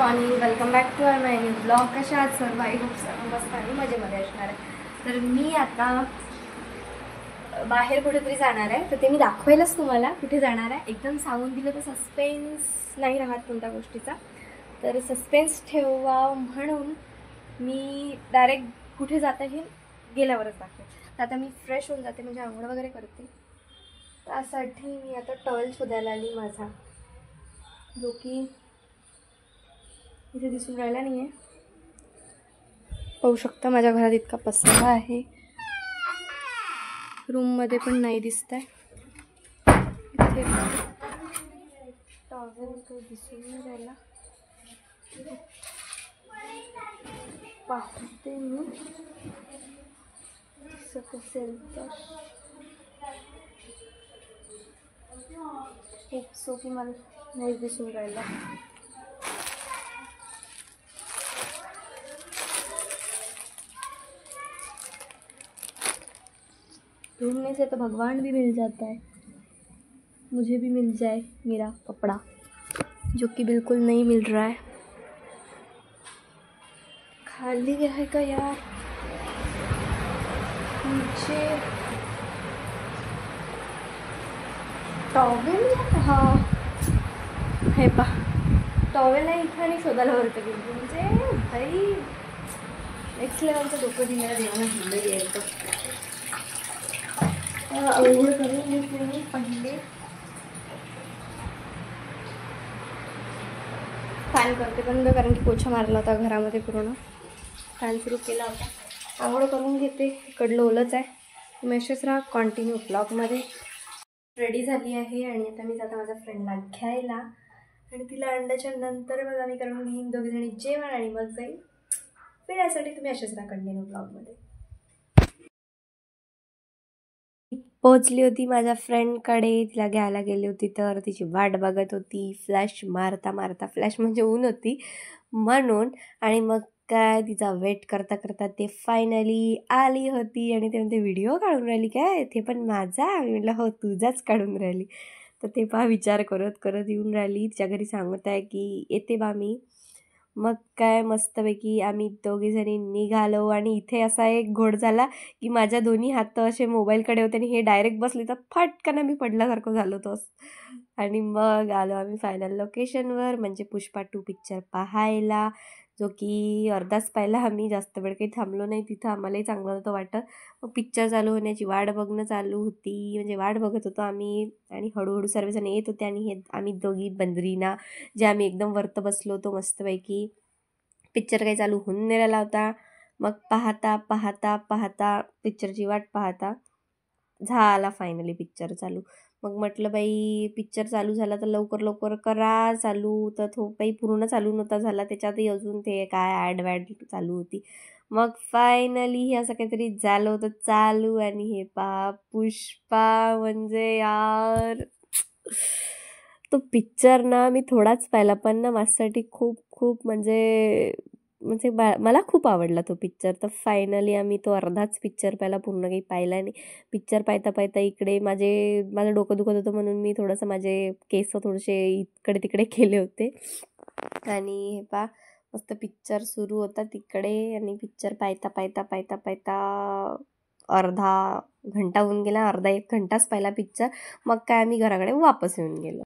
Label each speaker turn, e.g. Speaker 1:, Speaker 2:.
Speaker 1: Morning, welcome back to our my new blog. कशा आहात सर्व? आई होप सर्व मस्त आणि मजेमध्ये असणार आहे. तर मी आता बाहेर कुठेतरी जाणार आहे, तर ते मी दाखवायलाच तुम्हाला कुठे जाणार आहे. एकदम सांगून दिलं तर सस्पेन्स नाही राहत कोणत्या गोष्टीचा, तर सस्पेन्स ठेवा म्हणून मी डायरेक्ट कुठे जाते हे गेल्यावरच दाखवते. तर आता मी फ्रेश होऊन जाते, म्हणजे आंघोळ वगैरे करते. त्यासाठी मी आता टॉवेल शोधायला आली माझा, जो की इथे दिसून राहिला नाही आहे. पाहू शकता माझ्या घरात इतका पसारा आहे, रूममध्ये पण नाही दिसत आहे. इथे टॉवेल तो दिसून नाही राहिला. पाहते मी दिसत असेल तर. एक सो की मला नाही दिसून राहिला. ढूंढने से तो भगवान भी मिल जाता है. मुझे भी मिल जाए मेरा कपड़ा, जो कि बिल्कुल नहीं मिल रहा है. खाली है का यार? नीचे टॉवेल, हाँ है पा टॉवेल आहे इथं आणि शोधायला वरतं गेली. म्हणजे भाई नेक्स्ट लेवलचं डोकं दिलेलं देवानं दिलेली आहे. आंघोळ करून मी पहिले फॅन करते बंद, कारण की पोछा मारला होता घरामध्ये पूर्ण. फॅन सुरू केला होता. आंघोळ करून घेते, इकडलं ओलंच आहे. मेसेज राहा कॉन्टिन्यू ब्लॉगमध्ये. रेडी झाली आहे आणि आता मी जाता माझ्या फ्रेंडला घ्यायला, आणि तिला आणल्याच्या नंतर मग आम्ही करून घेईन दोघीजणी जेवण आणि मग जाईल फिरायसाठी. तुम्ही असेच राहा कंटिन्यू ब्लॉगमध्ये. पोहोचली होती माझ्या फ्रेंडकडे, तिला घ्यायला गेली होती, तर तिची वाट बघत होती. फ्लॅश मारता मारता, फ्लॅश म्हणजे ऊन होती म्हणून. आणि मग काय तिचा वेट करता करता ते फायनली आली होती. आणि ते म्हणते व्हिडिओ काढून राहिली काय, ते पण माझा? मी म्हटलं हो तुझाच काढून राहिली. तर ते पहा विचार करत करत येऊन राहिली. तिच्या घरी सांगत आहे की येते बा मी. मग काय मस्तपैकी आम्ही दोघीजणी निघालो. आणि इथे असा एक घोड झाला की माझ्या दोन्ही हात असे मोबाईलकडे होते आणि हे डायरेक्ट बसले, तर फटकन मी पडल्यासारखं झालो होतं. आणि मग आलो आम्ही फायनल लोकेशनवर, म्हणजे पुष्पा 2 पिक्चर पाहायला, जो की अर्धाच पाहिला आम्ही. जास्त वेळ काही थांबलो नाही तिथं, आम्हालाही चांगलं नव्हतं वाटत. मग पिक्चर चालू होण्याची वाट बघणं चालू होती, म्हणजे वाट बघत होतो आम्ही. आणि हळूहळू सर्वजण येत होते. आणि हे आम्ही दोघी बंदरीना, जे आम्ही एकदम वरत बसलो होतो मस्तपैकी. पिक्चर काही चालू होऊन नाही राहिला होता. मग पाहता पाहता पाहता पिक्चरची वाट पाहता झाला फायनली पिक्चर चालू. मग म्हटलं बाई पिक्चर चालू झाला तर लवकर लवकर करा चालू. तर तो काही पूर्ण चालू नव्हता झाला, त्याच्यातही अजून ते काय ॲड वॅड चालू होती. मग फायनली हे असं काहीतरी झालं होतं चालू. आणि हे पहा पुष्पा, म्हणजे यार तो पिक्चर ना मी थोडाच पाहिला, पण ना माझ्यासाठी खूप खूप म्हणजे म्हणजे मला खूप आवडला तो पिक्चर. तर फायनली आम्ही तो अर्धाच पिक्चर पाहिला, पूर्ण काही पाहिला नाही. पिक्चर पाहता पाहता इकडे माझं डोकं दुखत होतं, म्हणून मी थोडंसं माझे केस थोडेसे इकडे तिकडे केले होते. आणि हे पहा मस्त पिक्चर सुरू होता तिकडे. आणि पिक्चर पाहता पाहता पाहता पाहता अर्धा घंटा होऊन गेला, अर्धा एक घंटाच पाहिला पिक्चर. मग काय आम्ही घराकडे वापस येऊन गेलो.